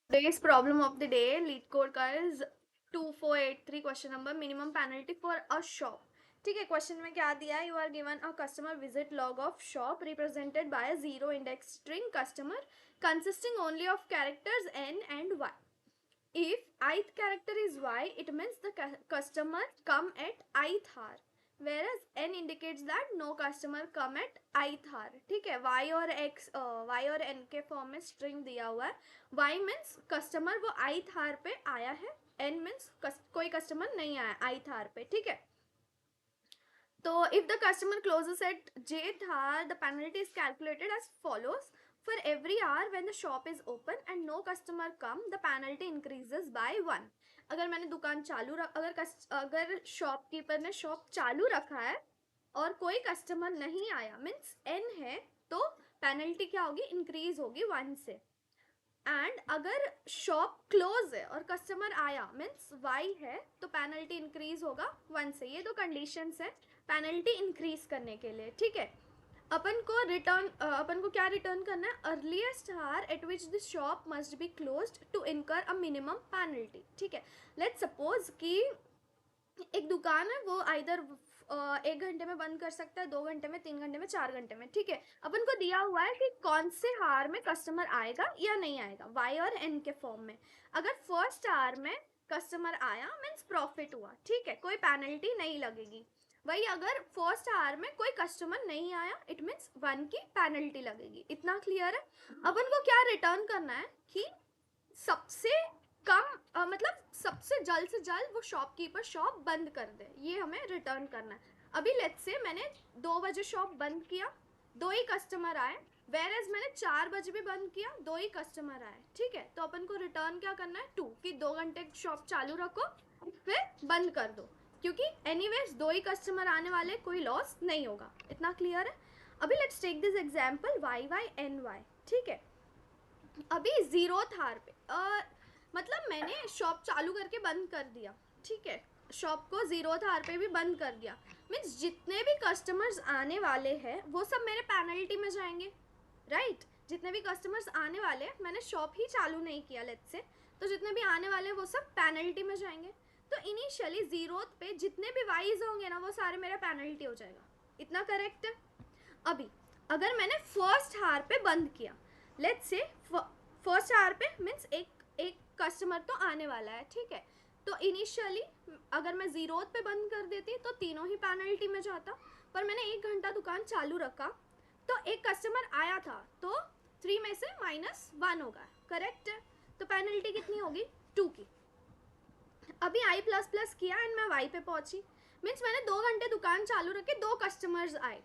Today's problem of the day, lead code का is 2483 question number, minimum penalty for a shop. ठीक है, question में क्या दिया है? You are given a customer visit log of shop represented by a zero index string customer consisting only of characters n and y. If ith character is y, it means the customer come at ith hour, whereas n indicates that no customer come at ith hour. ठीक है, y और x y और n के form में string दिया हुआ है. y means customer वो ith hour पे आया है, n मीन्स कोई कस्टमर नहीं आया ith hour पे. ठीक है, तो if the customer closes at jth hour, the penalty is calculated as follows. For every hour when the shop is open and no customer come, the penalty increases by 1. अगर मैंने दुकान चालू अगर shopkeeper ने शॉप चालू रखा है और कोई कस्टमर नहीं आया मीन्स n है, तो पेनल्टी क्या होगी? इंक्रीज होगी 1 से. एंड अगर शॉप क्लोज है और कस्टमर आया मीन्स y है, तो पेनल्टी इंक्रीज होगा 1 से. ये दो कंडीशंस है पेनल्टी इंक्रीज करने के लिए. ठीक है, अपन को क्या रिटर्न करना है? Earliest hour at which the shop must be closed to incur a minimum penalty. ठीक है, लेट्स सपोज कि एक दुकान है, वो आइदर 1 घंटे में बंद कर सकता है, 2 घंटे में, 3 घंटे में, 4 घंटे में. ठीक है, अपन को दिया हुआ है कि कौन से हार में कस्टमर आएगा या नहीं आएगा, वाई और एन के फॉर्म में. अगर फर्स्ट आवर में कस्टमर आया मीन्स प्रॉफिट हुआ. ठीक है, कोई पेनल्टी नहीं लगेगी. वही अगर फर्स्ट आवर में कोई कस्टमर नहीं आया, इट मीन्स 1 की पेनल्टी लगेगी. इतना क्लियर है? अपन को क्या रिटर्न करना है कि सबसे कम मतलब सबसे जल्द से जल्द वो शॉपकीपर शॉप बंद कर दे, ये हमें रिटर्न करना है. अभी लेट्स से मैंने 2 बजे शॉप बंद किया, 2 ही कस्टमर आए, वेर एज मैंने 4 बजे भी बंद किया, 2 ही कस्टमर आए. ठीक है, तो अपन को रिटर्न क्या करना है? 2, कि 2 घंटे शॉप चालू रखो फिर बंद कर दो, क्योंकि एनीवेज 2 ही कस्टमर आने वाले, कोई लॉस नहीं होगा. इतना क्लियर है? अभी let's take this example Y Y N Y. ठीक है, अभी जीरो थार पे मतलब मैंने शॉप चालू करके बंद कर दिया. ठीक है, शॉप को जीरो थार पे भी बंद कर दिया मीन्स जितने भी कस्टमर्स आने वाले हैं वो सब मेरे पेनल्टी में जाएंगे. राइट, जितने भी कस्टमर्स आने वाले, मैंने शॉप ही चालू नहीं किया लेट्स से, तो जितने भी आने वाले वो सब पेनल्टी में जाएंगे. तो इनिशियली जीरो पे जितने भी वाइज होंगे ना, वो सारे मेरा पेनल्टी हो जाएगा. इतना करेक्ट है? अभी अगर मैंने फर्स्ट हार पे बंद किया, लेट्स से फर्स्ट आवर पे मीन्स एक कस्टमर तो आने वाला है. ठीक है, तो इनिशियली अगर मैं जीरो पे बंद कर देती तो तीनों ही पेनल्टी में जाता, पर मैंने 1 घंटा दुकान चालू रखा तो एक कस्टमर आया था, तो 3 में से -1 होगा. करेक्ट है? तो पेनल्टी कितनी होगी? 2 की. अभी आई प्लस प्लस किया एंड मैं वाई पे पहुंची मीन्स मैंने 2 घंटे दुकान चालू रखे, 2 कस्टमर्स आए.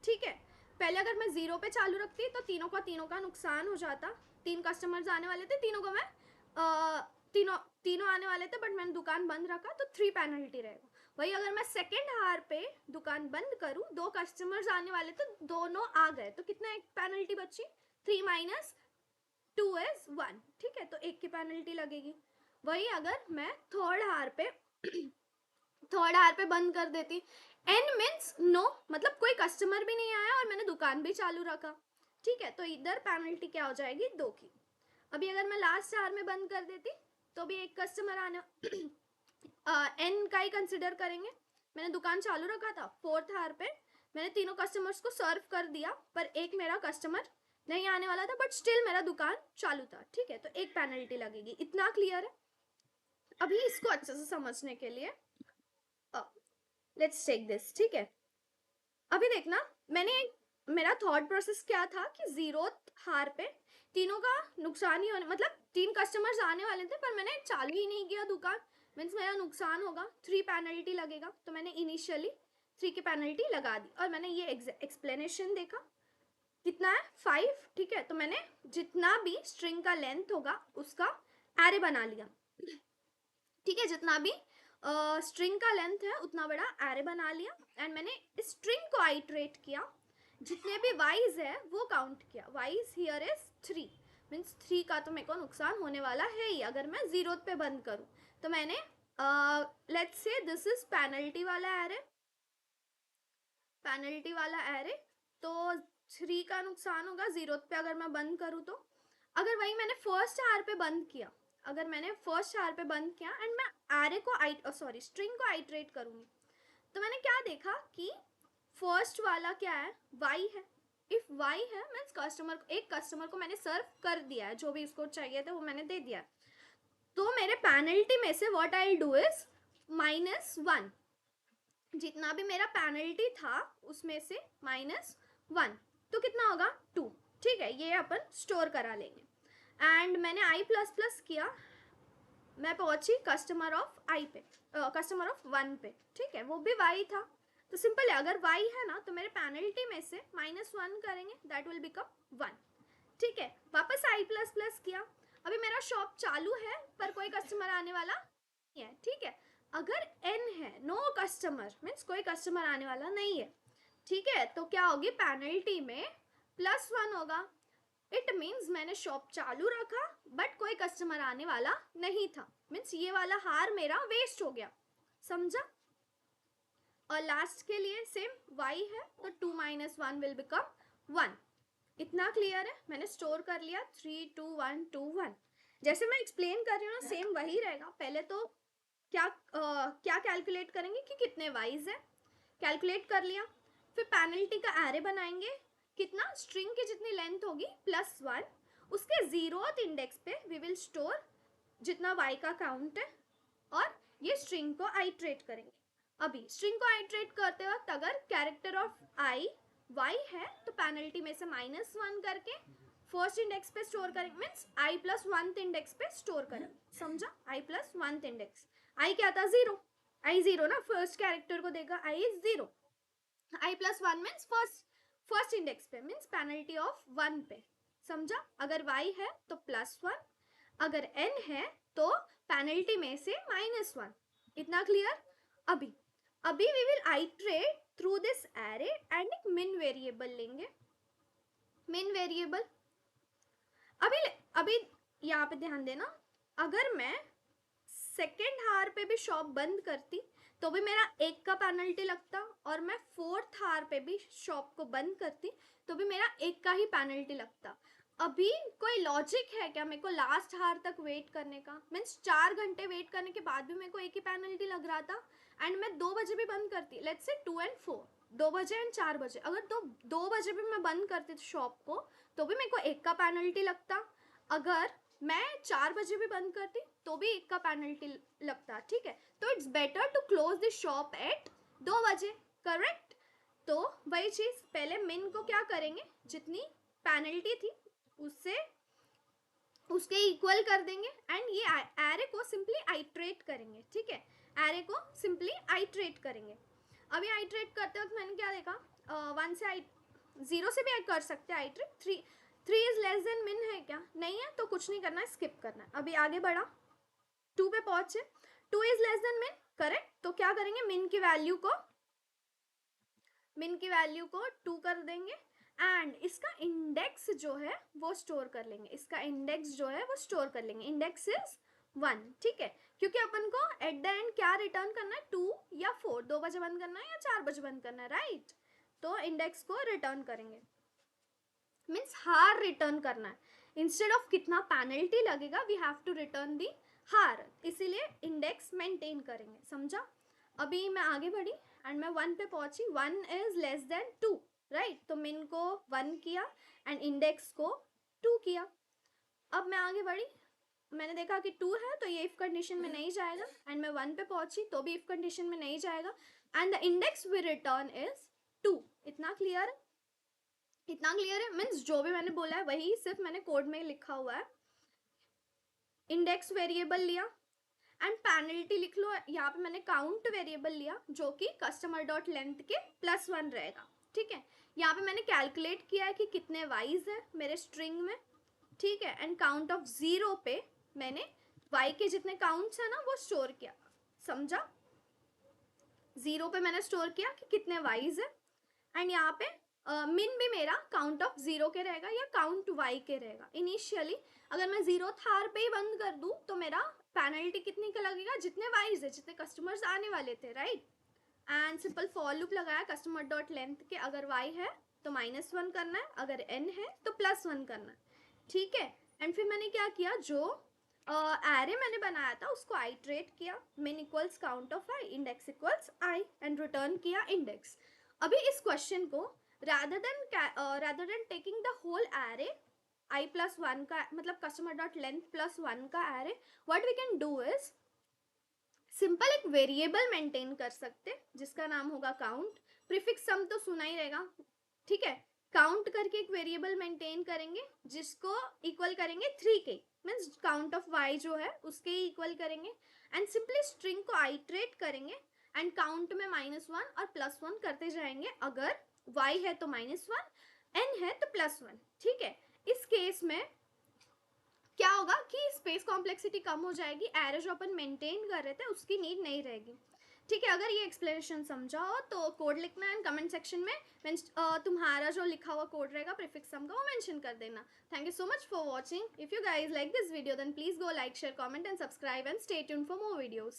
ठीक है, पहले अगर मैं जीरो पे चालू रखती तो तीनों का नुकसान हो जाता. 3 कस्टमर्स आने वाले थे, तीनों को मैं तीनों आने वाले थे, बट मैंने दुकान बंद रखा तो 3 पेनल्टी रहेगा. वही अगर मैं सेकेंड हार पे दुकान बंद करूँ, 2 कस्टमर्स आने वाले तो दोनों आ गए, तो कितना एक पेनल्टी बची? 3 माइनस 2 इज 1. ठीक है, तो 1 की पेनल्टी लगेगी. वही अगर मैं थर्ड आवर पे बंद कर देती, एन मीन्स नो, मतलब कोई कस्टमर भी नहीं आया और मैंने दुकान भी चालू रखा. ठीक है, तो इधर पेनल्टी क्या हो जाएगी? 2 की. अभी अगर मैं लास्ट आवर में बंद कर देती तो भी एक कस्टमर आने एन का ही कंसिडर करेंगे. मैंने दुकान चालू रखा था, फोर्थ आवर पे मैंने तीनों कस्टमर्स को सर्व कर दिया, पर एक मेरा कस्टमर नहीं आने वाला था, बट स्टिल मेरा दुकान चालू था. ठीक है, तो एक पेनल्टी लगेगी. इतना क्लियर है? अभी इसको अच्छे से समझने के लिए लेट्स टेक दिस. ठीक है, अभी देखना, मेरा थॉट प्रोसेस क्या था कि जीरो हार पे तीनों का नुकसान ही होने, मतलब 3 कस्टमर्स आने वाले थे पर मैंने चालू ही नहीं किया दुकान मीन्स मेरा नुकसान होगा, 3 पेनल्टी लगेगा. तो मैंने इनिशियली 3 की पेनल्टी लगा दी और मैंने ये एक्सप्लेनेशन देखा कितना है 5. ठीक है, तो मैंने जितना भी स्ट्रिंग का लेंथ होगा उसका एरे बना लिया. ठीक है, जितना भी स्ट्रिंग का लेंथ है उतना बड़ा एरे बना लिया एंड मैंने स्ट्रिंग को आइटरेट किया, जितने भी वाइज है वो काउंट किया. वाइज हियर इज 3 मीन्स 3 का तो मेरे को नुकसान होने वाला है ही अगर मैं जीरो पे बंद करूं. तो मैंने let's say this is penalty वाला एरे, तो 3 का नुकसान होगा जीरो पे अगर मैं बंद करूं तो. अगर वही मैंने फर्स्ट आर पे बंद किया, अगर मैंने फर्स्ट आर पे बंद किया एंड मैं एरे को स्ट्रिंग को आइटरेट करूंगी, तो मैंने क्या देखा कि फर्स्ट वाला क्या है, वाई है. इफ वाई है मीन्स एक कस्टमर को मैंने सर्व कर दिया है, जो भी इसको चाहिए था वो मैंने दे दिया. तो मेरे पेनल्टी में से व्हाट आई डू इज -1, जितना भी मेरा पेनल्टी था उसमें से -1, तो कितना होगा 2. ठीक है, ये अपन स्टोर करा लेंगे. एंड मैंने आई प्लस प्लस किया, मैं पहुंची कस्टमर ऑफ आई पे, कस्टमर ऑफ 1 पे. ठीक है, वो भी वाई था. तो सिंपल है, अगर वाई है ना तो मेरे पेनल्टी में से -1 करेंगे, दैट विल बिकम 1. ठीक है, वापस आई प्लस प्लस किया. अभी मेरा शॉप चालू है पर कोई कस्टमर आने वाला नहीं है. ठीक है, अगर n है, नो कस्टमर मीन्स कोई कस्टमर आने वाला नहीं है. ठीक है, तो क्या होगी, पेनल्टी में +1 होगा. इट मीन्स मैंने शॉप चालू रखा बट कोई कस्टमर आने वाला नहीं था, मीन्स ये वाला हार मेरा वेस्ट हो गया. समझा. और लास्ट के लिए सेम y है तो 2 - 1 विल बिकम 1. इतना क्लियर है. मैंने स्टोर कर लिया 3 2 1 2 1. जैसे मैं एक्सप्लेन कर रही हूँ ना सेम वही रहेगा. पहले तो क्या कैलकुलेट करेंगे कि कितने वाइज है, कैलकुलेट कर लिया. फिर पेनल्टी का एरे बनाएंगे, कितना, स्ट्रिंग की जितनी लेंथ होगी +1, उसके 0th इंडेक्स पे वी विल स्टोर जितना y का काउंट है, और ये स्ट्रिंग को आइट्रेट करेंगे. अभी स्ट्रिंग को आइट्रेट करते वक्त अगर कैरेक्टर ऑफ i y है तो पेनल्टी में से -1 करके फर्स्ट इंडेक्स पे स्टोर करेंगे, means i plus 1th index पे स्टोर करेंगे. समझा. i plus 1th index, i क्या था 0, i 0 ना, फर्स्ट कैरेक्टर को देगा i is 0. i plus 1 means first index पे, मीन्स पेनल्टी ऑफ 1 पे. समझा. अगर y है तो +1, अगर n है तो पेनल्टी में से -1. इतना क्लियर. अभी we will iterate through this array and एक मिन वेरिएबल लेंगे. मिन वेरिएबल अभी यहाँ पे ध्यान देना, अगर मैं सेकेंड हार पे भी शॉप बंद करती तो भी मेरा 1 का पेनल्टी लगता, और मैं फोर्थ हार पे भी शॉप को बंद करती तो भी मेरा 1 का ही पेनल्टी लगता. अभी कोई लॉजिक है क्या मेरे को लास्ट हार तक वेट करने का, मीन्स 4 घंटे वेट करने के बाद भी मेरे को 1 ही पेनल्टी लग रहा था, एंड मैं 2 बजे भी बंद करती, लेट्स से 2 and 4, 2 बजे एंड 4 बजे, अगर 2 बजे भी मैं बंद करती शॉप को तो भी मेरे को 1 का पेनल्टी लगता. अगर मैं 4 बजे भी बंद करती तो भी 1 का पेनल्टी लगता. ठीक है, तो it's better to close the shop at 2 बजे. करेक्ट. तो वही चीज, पहले मिन को क्या करेंगे, जितनी पेनल्टी थी उसके इक्वल कर देंगे, एंड ये एरे को सिंपली आइट्रेट करेंगे. ठीक है, एरे को सिंपली आइट्रेट करेंगे. अभी आइट्रेट करते वक्त मैंने क्या देखा, 1 से 0 से भी कर सकते हैं आइट्रेट. 3 इज लेस देन मिन है क्या, नहीं है तो कुछ नहीं करना है, स्किप करना है. अभी आगे बढ़ा, 2 पे पहुंचे, 2 इज लेस देन मिन. करेक्ट. तो क्या करेंगे, मिन की वैल्यू को 2 कर देंगे, एंड इसका इंडेक्स जो है वो स्टोर कर लेंगे. Index is 1. ठीक है, क्योंकि अपन को एट द एंड क्या रिटर्न करना है, 2 या 4, 2 बजे बंद करना है या 4 बजे बंद करना है, राइट. तो इंडेक्स को रिटर्न करेंगे, मीन्स हार रिटर्न करना है. इंस्टेड ऑफ कितना पेनल्टी लगेगा we have to return the हार, इसीलिए इंडेक्स मेंटेन करेंगे. समझा. अभी मैं आगे बढ़ी एंड मैं 1 पे पहुंची, 1 इज लेस देन 2, राइट. तो मिन को 1 किया एंड इंडेक्स को 2 किया. अब मैं आगे बढ़ी, मैंने देखा कि 2 है तो ये इफ कंडीशन में नहीं जाएगा, एंड मैं 1 पे पहुंची तो भी इफ कंडीशन में नहीं जाएगा, and the index we return is 2. इतना क्लियर है. मीन्स जो भी मैंने बोला है वही सिर्फ मैंने कोड में लिखा हुआ है. इंडेक्स वेरिएबल लिया एंड पेनल्टी लिख लो. यहाँ पे मैंने काउंट वेरिएबल लिया जो कि कस्टमर डॉट लेंथ के +1 रहेगा. ठीक है, यहाँ पे मैंने कैलकुलेट किया है कि कितने वाइज है मेरे स्ट्रिंग में. ठीक है, एंड काउंट ऑफ 0 पे मैंने y के जितने काउंट्स है ना वो स्टोर किया. समझा. 0 पे मैंने स्टोर किया कि कितने वाइज है, एंड यहाँ पे मिन भी मेरा काउंट ऑफ 0 के रहेगा या काउंट y के रहेगा. इनिशियली अगर मैं 0 थार पे ही बंद कर दूं तो मेरा पेनल्टी कितनी का लगेगा, जितने वाइज है, जितने कस्टमर्स आने वाले थे, right. And simple for loop लगाया कस्टमर डॉट लेंथ के, अगर y है तो -1 करना है, अगर n है तो +1 करना है. ठीक है, एंड फिर मैंने क्या किया, जो एरे मैंने बनाया था उसको आइट्रेट किया, min equals count of I, index equals I, and return किया इंडेक्स. अभी इस क्वेश्चन को rather than taking the whole array i plus 1 का मतलब customer dot length plus 1 का array, what we can do is simple एक variable maintain कर सकते जिसका नाम होगा काउंट. प्रीफिक्स सम तो सुना ही रहेगा, ठीक है. काउंट करके एक वेरिएबल मेंटेन करेंगे जिसको इक्वल करेंगे 3 के, मीन्स काउंट ऑफ y जो है उसके इक्वल करेंगे, एंड सिंपली स्ट्रिंग को आइट्रेट करेंगे एंड काउंट में -1 और +1 करते जाएंगे. अगर y है तो -1, n है तो +1, ठीक है. इस केस में क्या होगा कि स्पेस कॉम्प्लेक्सिटी कम हो जाएगी, एरे जो अपन मेंटेन कर रहे थे उसकी नीड नहीं रहेगी, ठीक है. अगर ये एक्सप्लेनेशन समझा हो तो कोड लिखना एंड कमेंट सेक्शन में तुम्हारा जो लिखा हुआ कोड रहेगा प्रीफिक्स सम का वो मेंशन कर देना. Thank you so much for watching. If you guys like this video then please go like, share, comment and subscribe and stay tuned for more videos.